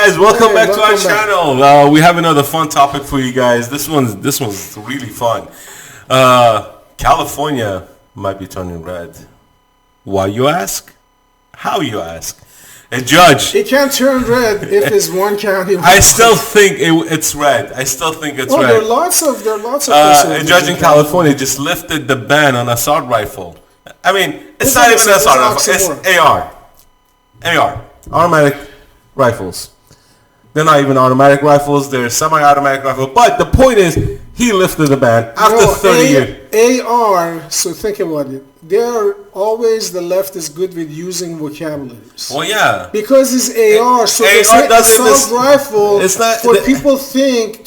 guys, welcome back to our channel. We have another fun topic for you guys. This one's really fun. California might be turning red. Why, you ask? How, you ask? A judge. It can't turn red if it's one county. I still think it's red. I still think it's red. There are lots of a judge in California just lifted the ban on assault rifle. I mean, it's not even assault rifle. It's AR. Automatic rifles. They're not even automatic rifles. They're semi-automatic rifles. But the point is, he lifted the ban after 30 years. AR, so think about it. They're always, the left is good with using vocabularies. Well, yeah. Because it's AR, so they say assault rifle, it's not, people think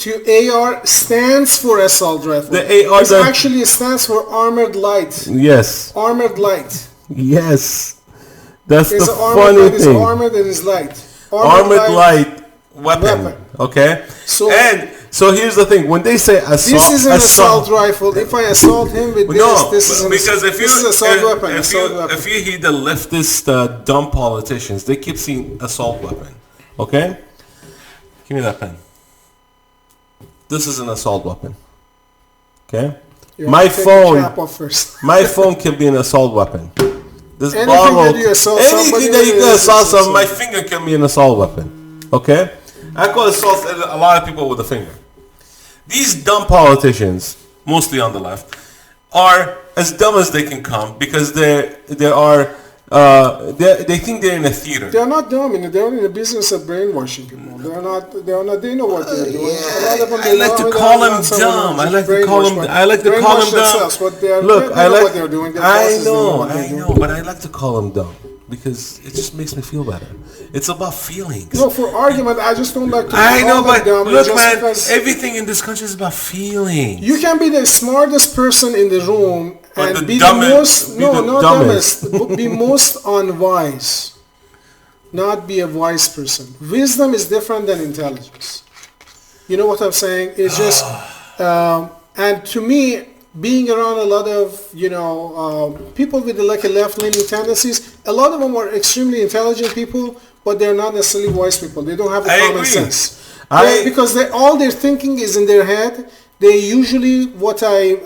AR stands for assault rifle. The AR actually stands for armored light. Yes. Armored light. Yes. That's it's the funny thing. It's armored and it's light. Armored light weapon. Okay? So here's the thing. When they say assault... This is an assault rifle. If I assault him with this is an assault weapon. If you hear the leftist dumb politicians, they keep saying assault weapon. Okay? Give me that pen. This is an assault weapon. Okay? My phone can be an assault weapon. This bottle, anything that you can assault someone, my finger can be an assault weapon. Okay? I could assault a lot of people with a finger. These dumb politicians, mostly on the left, are as dumb as they can come because they think they're in a theater. They're not dumb. They're in the business of brainwashing people. They're not. They know what they're doing. I like to call them dumb. I like to call them dumb. Look, I like what they're doing. I know, but I like to call them dumb because it just makes me feel better. It's about feelings. No, for argument, I just don't like to I know, but look, man, everything in this country is about feelings. You can be the smartest person in the room and be the most, not dumbest, be most unwise. Not be a wise person. Wisdom is different than intelligence. You know what I'm saying? It's just, and to me, being around a lot of, people with like a left-leaning tendencies, a lot of them are extremely intelligent people, but they're not necessarily wise people. They don't have the common sense. Because all their thinking is in their head. They usually, what I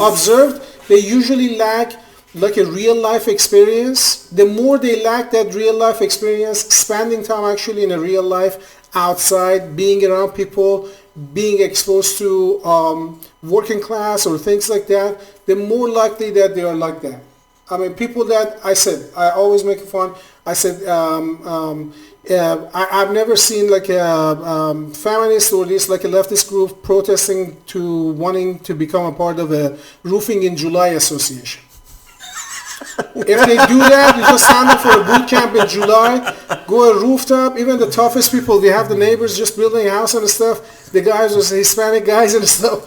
observed, they usually lack like a real life experience. The more they lack that real life experience, spending time actually in a real life, outside, being around people, being exposed to working class or things like that, the more likely that they are like that. I mean, people that I always make fun. I said, I've never seen like a feminist or at least like a leftist group protesting to wanting to become a part of a Roofing in July association. If they do that, you just sign up for a boot camp in July, go a rooftop, even the toughest people, we have the neighbors just building a house and stuff, the guys was Hispanic guys and stuff,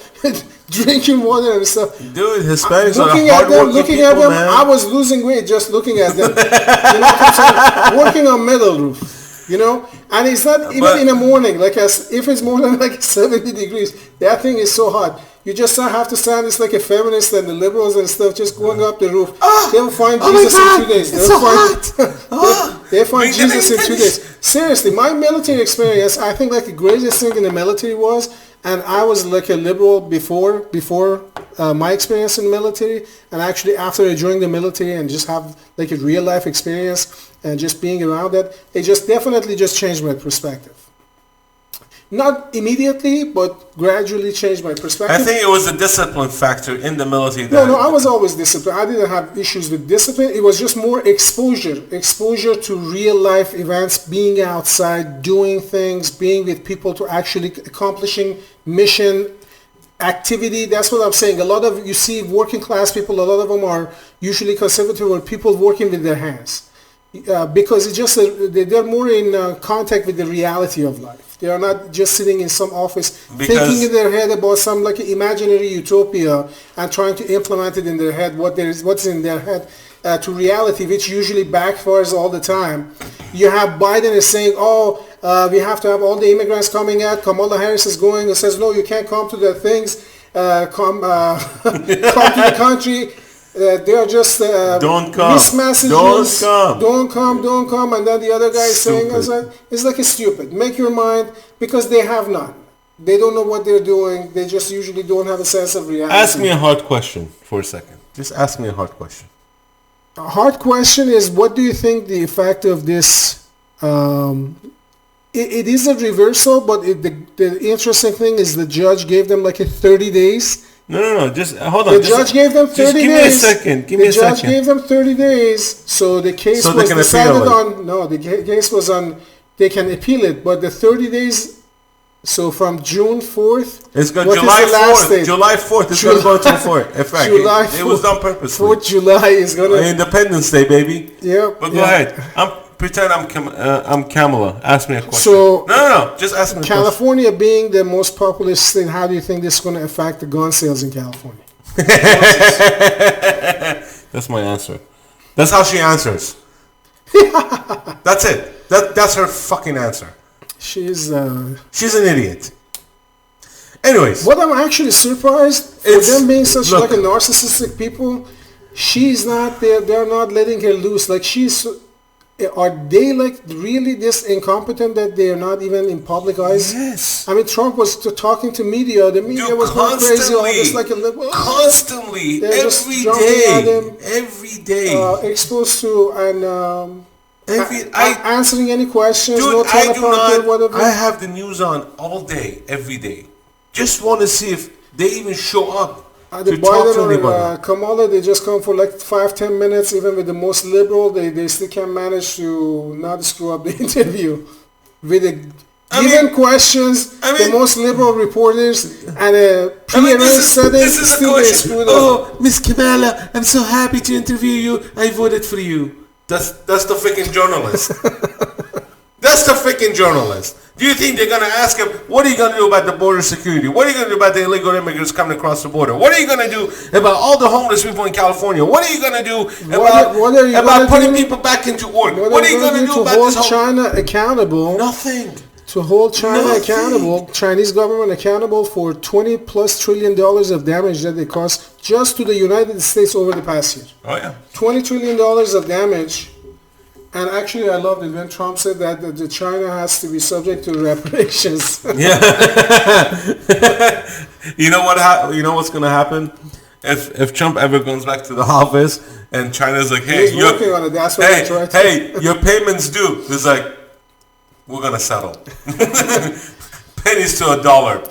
drinking water and stuff. Dude, Hispanics looking are looking at them, man. I was losing weight just looking at them. You know what I'm saying? Working on metal roof, and it's not even in the morning, like if it's more than like 70 degrees, that thing is so hot. You just have to stand it's like a feminist and the liberals and stuff just going up the roof. They'll find Jesus in 2 days. They'll find Jesus in 2 days. Seriously, my military experience, I think like the greatest thing in the military was, and I was like a liberal before my experience in the military, and actually after I joined the military and just have like a real life experience and just being around that, it just definitely just changed my perspective. Not immediately, but gradually changed my perspective. I think it was a discipline factor in the military. No, I was always disciplined. I didn't have issues with discipline. It was just more exposure to real life events, being outside, doing things, being with people to actually accomplishing mission activity. That's what I'm saying. A lot of, you see working class people, a lot of them are usually conservative or people working with their hands. Because it's just, they're more in contact with the reality of life. They are not just sitting in some office thinking in their head about some like imaginary utopia and trying to implement it in their head, what's in their head to reality, which usually backfires all the time. You have Biden is saying, we have to have all the immigrants coming out. Kamala Harris is going and says, no, you can't come to the things, come to the country. they are just don't come, missed messages. Don't come, and then the other guy is saying, it's like a stupid. Make your mind, because they have none. They don't know what they're doing. They just usually don't have a sense of reality. Ask me a hard question for a second. Just ask me a hard question. A hard question is, what do you think the effect of this? It is a reversal, but the interesting thing is the judge gave them like a 30 days. No. Just hold on. The judge gave them 30 days. Give me a second. The judge gave them 30 days, so the case was decided on. No, the case was on. They can appeal it, but the 30 days. So from June 4th, it's going July 4th. July 4th is going to go into effect. It was done purposely. 4th July is going to Independence Day, baby. Yeah. But go ahead. Pretend I'm Kamala. Ask me a question. So no. Just ask me a question. California being the most populous state, how do you think this is going to affect the gun sales in California? That's my answer. That's how she answers. That's it. That's her fucking answer. She's an idiot. Anyways, what I'm actually surprised for them being such like a narcissistic people, she's not there. They're not letting her loose. Like are they like really this incompetent that they are not even in public eyes? Yes. I mean, Trump was talking to media. The media was going crazy. Almost like a liberal. Constantly, every day, exposed to and. Answering any questions, dude, no teleprompter, whatever. I have the news on all day, every day. Just want to see if they even show up the Biden or Kamala, they just come for like 5-10 minutes. Even with the most liberal, they still can manage to not screw up the interview. With the questions, the most liberal reporters and a pre-arranged setting, still they screw it up. Oh, Miss Kamala, I'm so happy to interview you. I voted for you. That's the freaking journalist. That's the freaking journalist. Do you think they're going to ask him, what are you going to do about the border security? What are you going to do about the illegal immigrants coming across the border? What are you going to do about all the homeless people in California? What are you going to do about putting people back into work? What are you going to do about hold China accountable? Nothing. To hold China accountable, Chinese government accountable for $20+ trillion of damage that they caused just to the United States over the past year. Oh yeah. $20 trillion of damage. And actually, I loved it when Trump said that the China has to be subject to reparations. Yeah. You know what? You know what's going to happen if Trump ever goes back to the office and China's like, hey, he's working on it. That's what hey, your payments due. It's like, we're going to settle. Pennies to $1.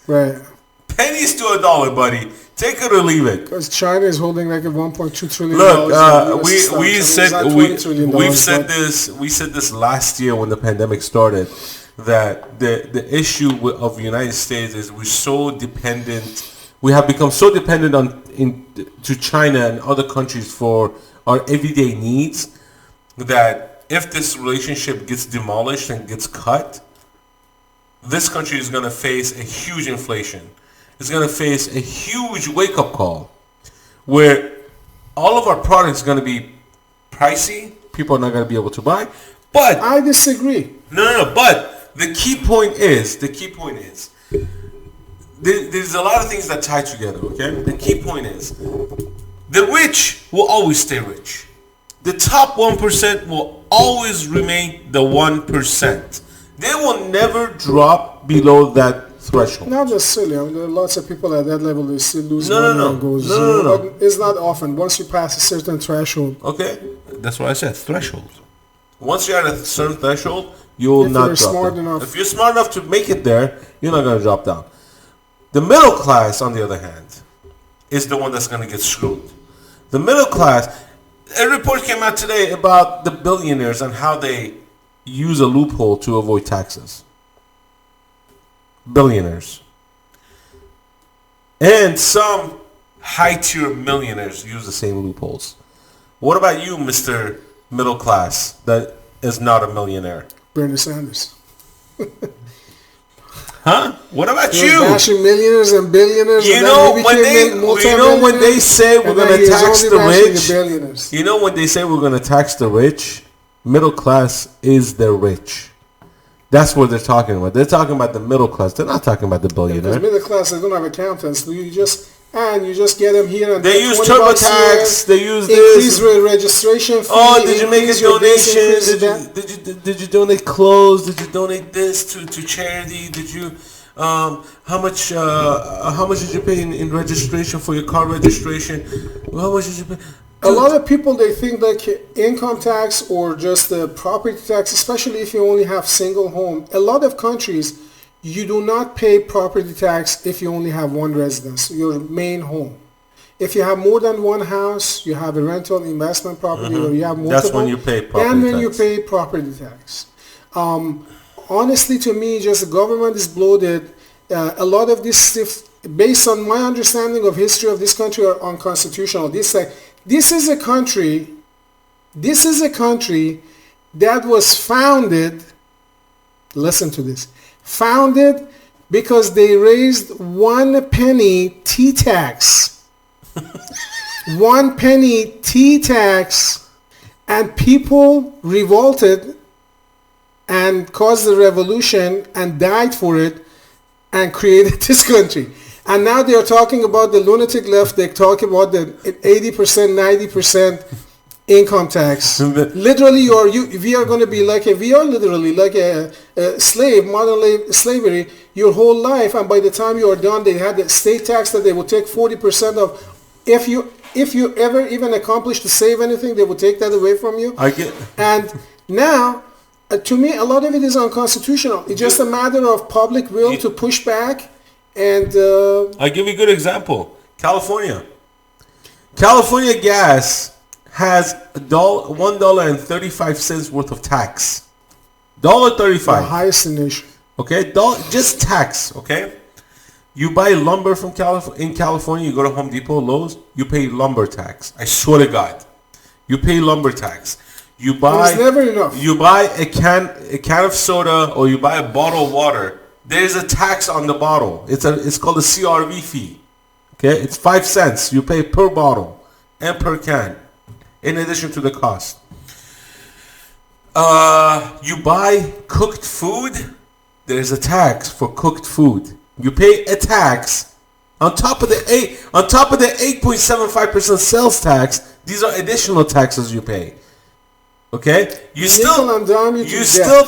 Right. Pennies to $1, buddy. Take it or leave it. Because China is holding like a $1.2 trillion. Look, we've said this last year when the pandemic started, that the issue of the United States is we have become so dependent to China and other countries for our everyday needs that if this relationship gets demolished and gets cut, this country is going to face a huge inflation. It's going to face a huge wake-up call where all of our products are going to be pricey. People are not going to be able to buy. But I disagree. No. But the key point is, there's a lot of things that tie together, okay? The key point is, the rich will always stay rich. The top 1% will always remain the 1%. They will never drop below that threshold. Not necessarily. I mean, there are lots of people at that level they still lose money and go zero. No. But it's not often. Once you pass a certain threshold. Okay, that's what I said. Threshold. Once you're at a certain threshold, you will not drop down. If you're smart enough to make it there, you're not going to drop down. The middle class, on the other hand, is the one that's going to get screwed. The middle class. A report came out today about the billionaires and how they use a loophole to avoid taxes. Billionaires. And some high-tier millionaires use the same loopholes. What about you, Mr. Middle Class, that is not a millionaire? Bernie Sanders. Huh? What about you? Bashing millionaires and billionaires. You know when they say we're going to tax the rich. You know when they say we're going to tax the rich, middle class is the rich. That's what they're talking about. They're talking about the middle class. They're not talking about the billionaire. Because middle class, they don't have accountants. You just and you just get them here and they use TurboTax. They use increase registration fee. Oh, did you make a donation? Did you donate clothes? Did you donate this to charity? Did you how much did you pay in registration for your car registration? How much did you pay? A lot of people, they think like income tax or just the property tax, especially if you only have single home. A lot of countries, you do not pay property tax if you only have one residence, your main home. If you have more than one house, you have a rental investment property, or you have multiple, that's when you pay property tax. Then you pay property tax. Honestly, to me, just the government is bloated. A lot of this stuff, based on my understanding of history of this country, are unconstitutional. This is a country that was founded, listen to this, founded because they raised 1 penny tea tax. 1 penny tea tax, and people revolted and caused the revolution and died for it and created this country. And now they are talking about the lunatic left. They talk about the 80%, 90% income tax. Literally, we are going to be we are literally like a slave, modern slavery, your whole life. And by the time you are done, they had the state tax that they would take 40% of. If you ever even accomplish to save anything, they would take that away from you. And now, to me, a lot of it is unconstitutional. It's just a matter of public will to push back. And I'll give you a good example. California gas has $1.35 worth of tax. $1.35. The highest in the nation. Okay, just tax. Okay, you buy lumber from in California. You go to Home Depot, Lowe's. You pay lumber tax. I swear to God, you pay lumber tax. You buy. It's never enough. You buy a can of soda, or you buy a bottle of water. There's a tax on the bottle. It's called a CRV fee. Okay, it's 5 cents. You pay per bottle and per can, in addition to the cost. You buy cooked food. There's a tax for cooked food. You pay a tax on top of the 8.75% sales tax. These are additional taxes you pay. Okay, you still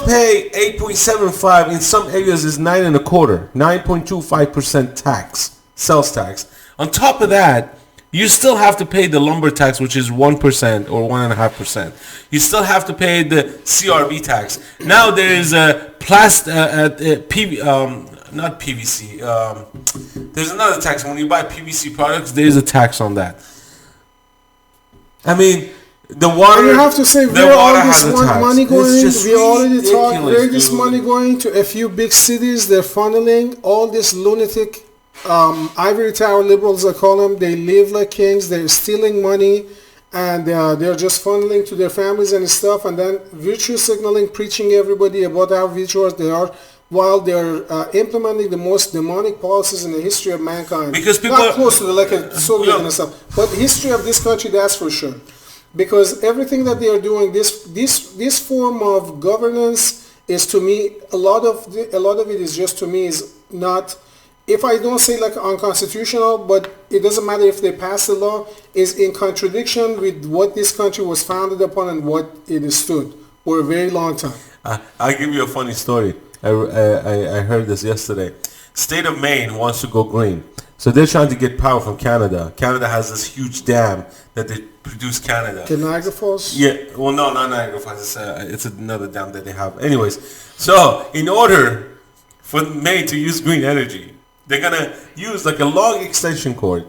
pay 8.75. In some areas is 9.25% tax, sales tax. On top of that, you still have to pay the lumber tax, which is 1% or 1.5%. You still have to pay the CRV tax. Now there is a not PVC. There's another tax. When you buy PVC products, there is a tax on that. I mean, the water. And you have to say where all this money going. We already talked where this money going to a few big cities. They're funneling all this lunatic ivory tower liberals, I call them. They live like kings. They're stealing money, and they're just funneling to their families and stuff, and then virtue signaling, preaching everybody about how virtuous they are, while they're implementing the most demonic policies in the history of mankind. Because people not close to the Soviet and stuff, but history of this country, that's for sure. Because everything that they are doing, this form of governance is, to me, a lot of it is just, to me, is not, if I don't say like unconstitutional, but it doesn't matter if they pass the law, is in contradiction with what this country was founded upon and what it has stood for a very long time. I'll give you a funny story. I heard this yesterday. State of Maine wants to go green. So they're trying to get power from Canada. Canada has this huge dam that they produce Canada. The Niagara Falls? Yeah. Well, no, not Niagara Falls. It's another dam that they have. Anyways, so in order for Maine to use green energy, they're going to use like a long extension cord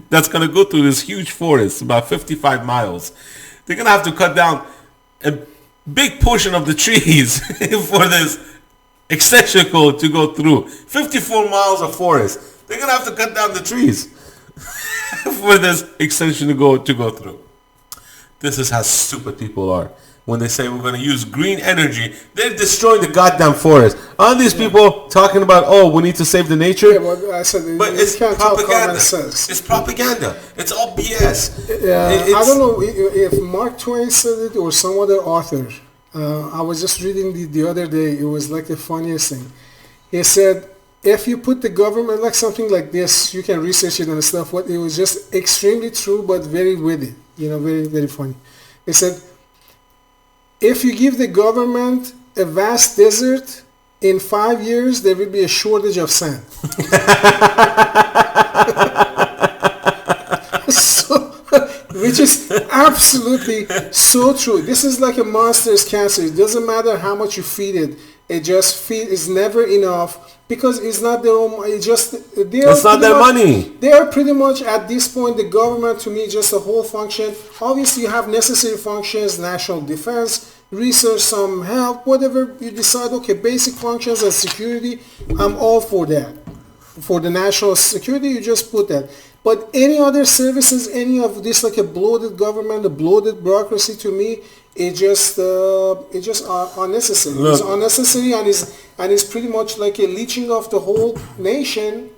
that's going to go through this huge forest, about 55 miles. They're going to have to cut down a big portion of the trees for this extension cord to go through. 54 miles of forest. They're going to have to cut down the trees for this extension to go through. This is how stupid people are. When they say we're going to use green energy, they're destroying the goddamn forest. Aren't these people talking about, we need to save the nature? Yeah, well, I said, but it's propaganda. It's propaganda. It's all BS. I don't know if Mark Twain said it or some other author. I was just reading the other day. It was like the funniest thing. He said, if you put the government like something like this, you can research it and stuff. What it was just extremely true, but very witty, very very funny. They said, if you give the government a vast desert, in 5 years there will be a shortage of sand. So, which is absolutely so true. This is like a monster's cancer. It doesn't matter how much you feed it. It's never enough because it's not their own. It's not their money. They are pretty much at this point, the government to me just a whole function. Obviously, you have necessary functions, national defense, research, some help, whatever you decide. Okay, basic functions and security. I'm all for that. For the national security, you just put that. But any other services, any of this, like a bloated government, a bloated bureaucracy, to me, it's just unnecessary. Look, it's unnecessary, and it's pretty much like a leeching of the whole nation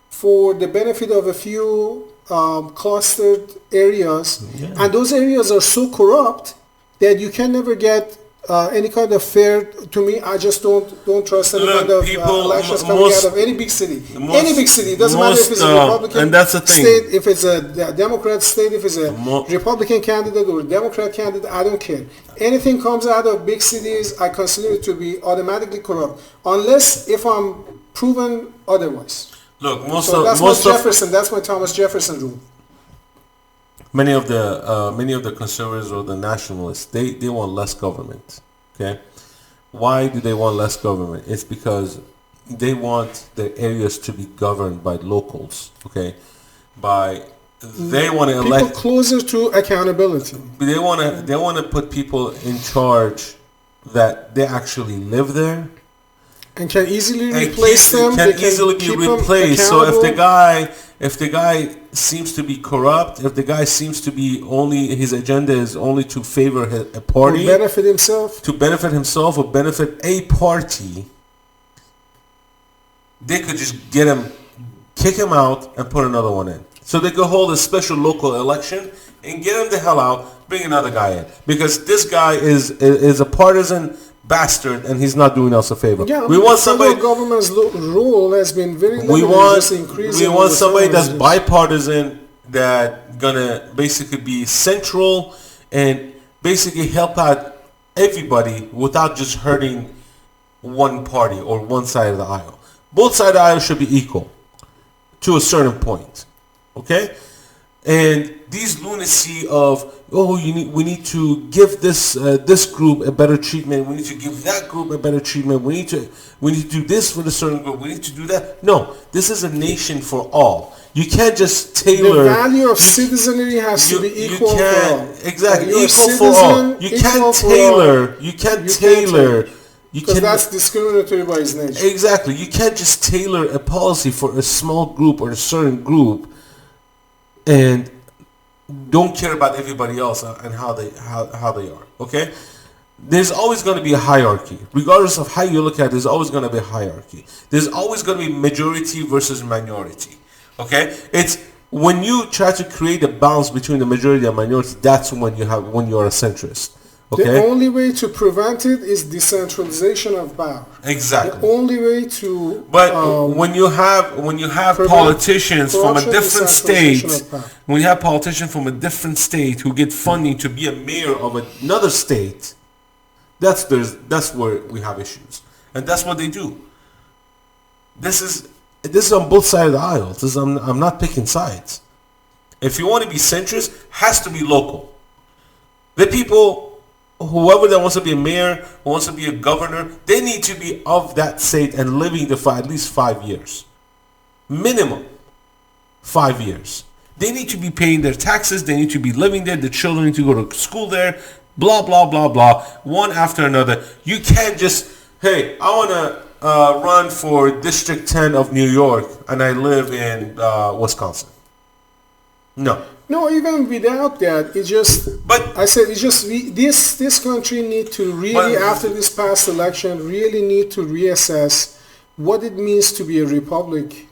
for the benefit of a few clustered areas. Yeah. And those areas are so corrupt that you can never get any kind of fair. To me, I just don't trust any kind of elections coming out of any big city. Any big city, it doesn't matter if it's a Republican and that's the thing. State, if it's a Democrat state, if it's a Republican candidate or a Democrat candidate, I don't care. Anything comes out of big cities, I consider it to be automatically corrupt, unless if I'm proven otherwise. Look, that's my Thomas Jefferson rule. Many of the conservatives or the nationalists, they want less government. Okay, why do they want less government? It's because they want the areas to be governed by locals. Okay, they want to elect people closer to accountability. They want to put people in charge that they actually live there. And can easily replace them. Can easily be replaced. So if the guy seems to be corrupt, if the guy seems to be his agenda is only to favor a party, or benefit himself, or benefit a party, they could just kick him out, and put another one in. So they could hold a special local election and get him the hell out, bring another guy in, because this guy is a partisan bastard, and he's not doing us a favor. Yeah, we want somebody. The government's role has been very limited. We want somebody that's bipartisan, that gonna basically be central and basically help out everybody without just hurting one party or one side of the aisle. Both sides of the aisle should be equal to a certain point. Okay, and these lunacy of we need to give this group a better treatment. We need to give that group a better treatment. We need to do this for the certain group. We need to do that. No, this is a nation for all. You can't just tailor. The value of citizenry has to be equal for all. Exactly, equal for all. You can't tailor. You can't tailor. Because that's discriminatory by its nature. Exactly. You can't just tailor a policy for a small group or a certain group and don't care about everybody else and how they are. Okay, there's always going to be a hierarchy, regardless of how you look at it. There's always going to be a hierarchy. There's always going to be majority versus minority. Okay, it's when you try to create a balance between the majority and minority, that's when you're a centrist. Okay? The only way to prevent it is decentralization of power. Exactly. The only way to. But when you have politicians from a different state, when you have politicians from a different state who get funding to be a mayor of another state, that's where we have issues, and that's what they do. This is on both sides of the aisle. I'm not picking sides. If you want to be centrist, has to be local. The people. Whoever that wants to be a mayor, who wants to be a governor, they need to be of that state and living there for at least 5 years. Minimum 5 years. They need to be paying their taxes. They need to be living there. The children need to go to school there. Blah, blah, blah, blah. One after another. You can't just, hey, I want to run for District 10 of New York and I live in Wisconsin. No. No, even without that, this country need to really, after this past election, really need to reassess what it means to be a republic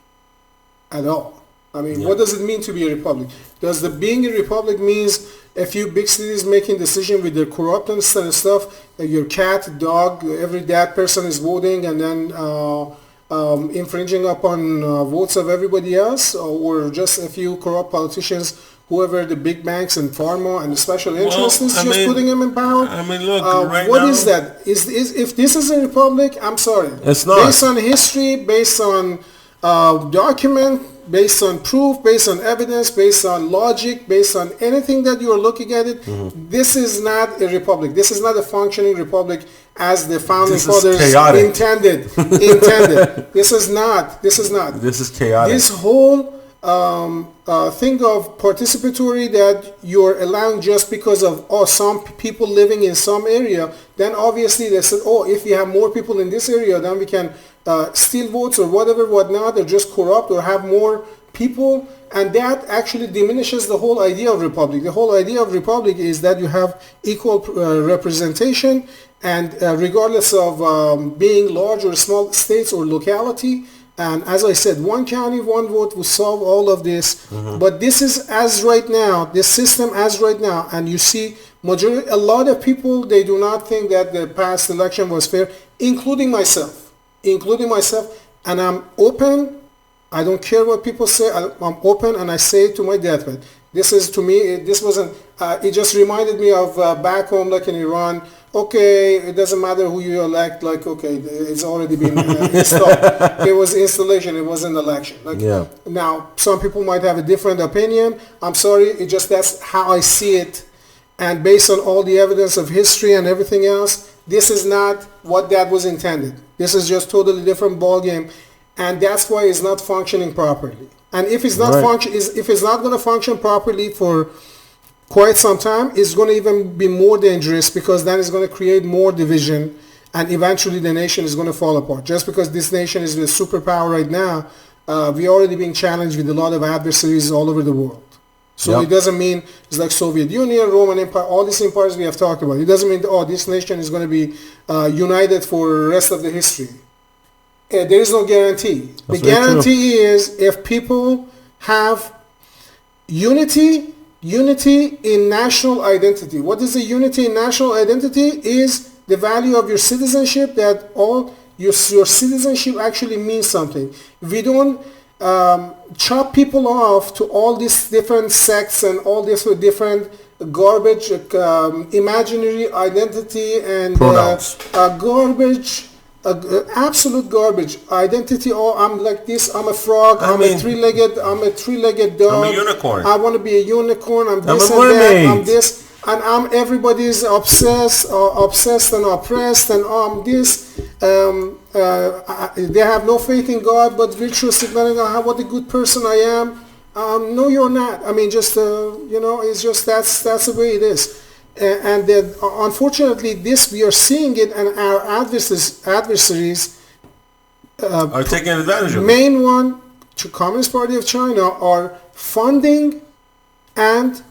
at all. I mean, what does it mean to be a republic? Does being a republic means a few big cities making decisions with their corruptness and stuff, like your cat, dog, every that person is voting, and then infringing upon votes of everybody else, or just a few corrupt politicians, whoever the big banks and pharma and the special interests is just putting them in power? I mean, look, right what now, is that? Is if this is a republic? I'm sorry. It's not. Based on history, based on document, based on proof, based on evidence, based on logic, based on anything that you are looking at it, this is not a republic. This is not a functioning republic as the founding fathers intended. This is not. This is chaotic. This whole thing of participatory that you're allowing just because of some people living in some area, then obviously they said, if we have more people in this area, then we can steal votes or whatnot, or just corrupt or have more people, and that actually diminishes the whole idea of republic. The whole idea of republic is that you have equal representation, and regardless of being large or small states or locality. And as I said, one county, one vote will solve all of this. But this is as right now, this system as right now, and you see a lot of people, they do not think that the past election was fair, including myself, and I'm open. I don't care what people say. I'm open, and I say it to my deathbed. This is, to me, this wasn't, it just reminded me of back home, like in Iran. Okay, it doesn't matter who you elect, like, okay, it's already been installed. It was installation, it wasn't election. Now, some people might have a different opinion. I'm sorry, that's how I see it. And based on all the evidence of history and everything else, this is not what that was intended. This is just totally different ballgame. And that's why it's not functioning properly. And if it's not if it's not going to function properly for quite some time, it's going to even be more dangerous, because then it's going to create more division, and eventually the nation is going to fall apart. Just because this nation is a superpower right now, we're already being challenged with a lot of adversaries all over the world. So it doesn't mean it's like Soviet Union, Roman Empire, all these empires we have talked about. It doesn't mean, this nation is going to be united for the rest of the history. There is no guarantee. The guarantee is if people have unity in national identity. What is the unity in national identity? Is the value of your citizenship, that all your citizenship actually means something. We don't chop people off to all these different sects and all these different garbage, imaginary identity and garbage. Absolute garbage identity. I'm like this. I'm a frog. I'm a three-legged dog. I'm a unicorn. I want to be a unicorn. I'm this and that. I'm this, and I'm everybody's obsessed and oppressed, and I'm this. They have no faith in God, but virtuous ignorant. What a good person I am. No, you're not. I mean, just it's just that's the way it is. And then, unfortunately, we are seeing it, and our adversaries are taking advantage of it. Main one, Communist Party of China, are funding and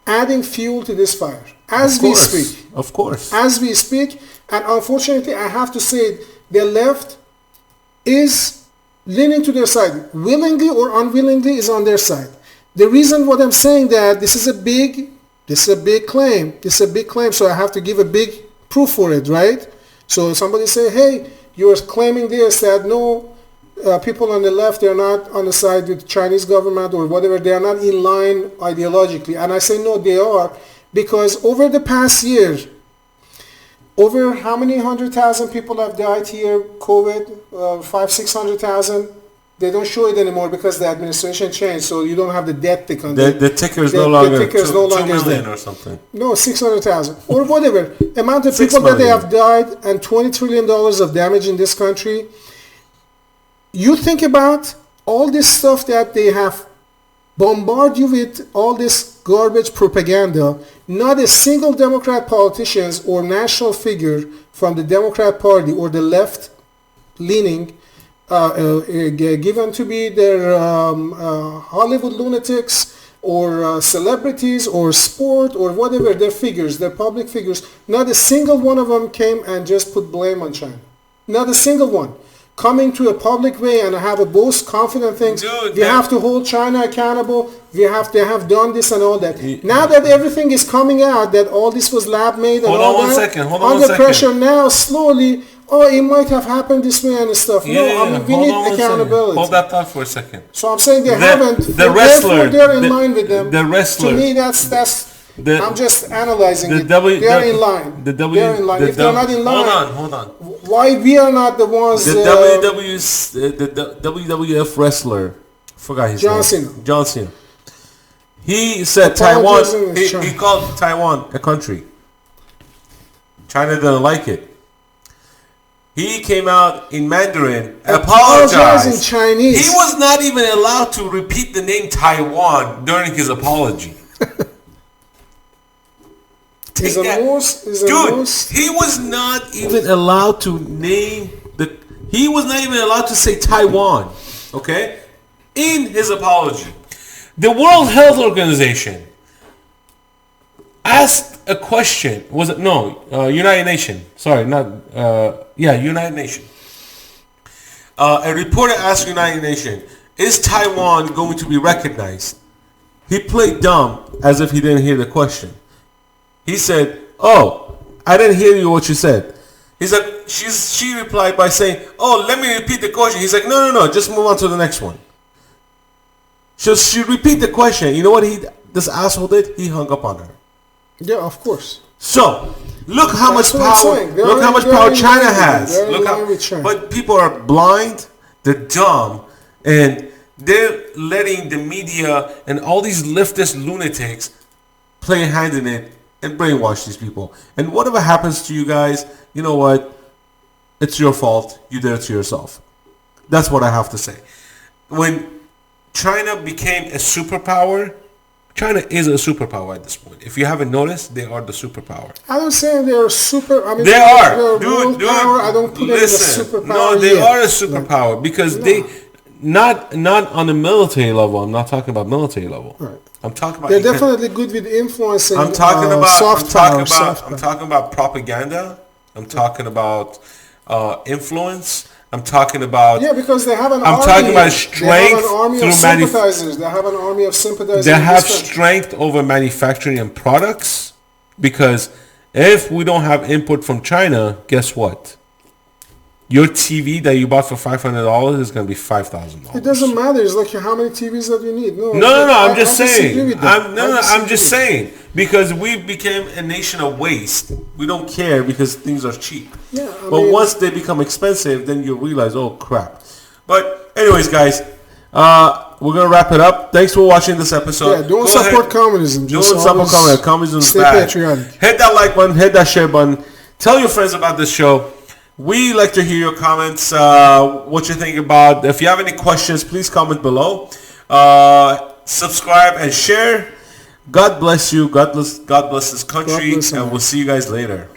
adding fuel to this fire as we speak. Of course. As we speak, and unfortunately, I have to say, the left is leaning to their side, willingly or unwillingly, is on their side. The reason what I'm saying that this is a big claim. So I have to give a big proof for it, right? So somebody say, hey, you're claiming this, that no, people on the left, they're not on the side with the Chinese government or whatever. They are not in line ideologically. And I say, no, they are. Because over the past year, over how many 100,000 people have died here, COVID, 600,000. They don't show it anymore because the administration changed, so you don't have the death tick on the ticker is no longer 2 million or something. No, 600,000 or whatever amount of people that they have died, and $20 trillion of damage in this country. You think about all this stuff that they have bombarded you with, all this garbage propaganda. Not a single Democrat politician or national figure from the Democrat Party or the left leaning given to be their Hollywood lunatics or celebrities or sport or whatever, their figures, their public figures, not a single one of them came and just put blame on China. Not a single one. Coming to a public way and have a boast, confident things. We have to hold China accountable. We have to have done this and all that. Now that everything is coming out, that all this was lab made and all that, under pressure now, slowly, oh, it might have happened this way and stuff. Yeah, no, I mean, we need accountability. Hold that thought for a second. So I'm saying they haven't. The wrestler, they're in line with them. The wrestler. To me, I'm just analyzing it. They're in line. They're in line. If they're not in line, hold on. Why we are not the ones? The WWF wrestler, forgot his name. John Cena. He said Taiwan. He called Taiwan a country. China didn't like it. He came out in Mandarin, apologized in Chinese. He was not even allowed to repeat the name Taiwan during his apology. He was not even allowed to name he was not even allowed to say Taiwan, okay? In his apology. The World Health Organization asked a question. Was it United Nations? Sorry, United Nations. A reporter asked United Nations, "Is Taiwan going to be recognized?" He played dumb as if he didn't hear the question. He said, "Oh, I didn't hear you what you said." He's like, she replied by saying, "Oh, let me repeat the question." He's like, no, just move on to the next one. So she repeat the question. You know what this asshole did? He hung up on her. Yeah, of course. So look how much power. Look how much power China has. But people are blind. They're dumb, and they're letting the media and all these leftist lunatics play a hand in it and brainwash these people. And whatever happens to you guys, you know what? It's your fault. You did it to yourself. That's what I have to say. When China became a superpower, China is a superpower at this point. If you haven't noticed, they are the superpower. I don't say they are super. I mean, they are. Dude, power, I don't put listen. Them in the superpower. No, they are a superpower because they not on a military level. I'm not talking about military level. Right. I'm talking about. They're definitely good with influencing. I'm talking about soft power. I'm talking about propaganda. I'm talking about influence. I'm talking about because they have an army. I'm talking about strength. They have an army of sympathizers. They have an army of sympathizers. They have strength over manufacturing and products because if we don't have input from China, guess what? Your TV that you bought for $500 is going to be $5,000. It doesn't matter. It's like how many TVs that you need. No. I'm just saying. I'm just saying because we became a nation of waste. We don't care because things are cheap. Yeah. But once they become expensive, then you realize, oh crap. But anyways, guys, we're gonna wrap it up. Thanks for watching this episode. Yeah, don't support communism. Don't support communism. Communism is bad. Patriotic. Hit that like button. Hit that share button. Tell your friends about this show. We like to hear your comments, what you think about. If you have any questions, please comment below. Subscribe and share. God bless you. God bless this country. And we'll see you guys later.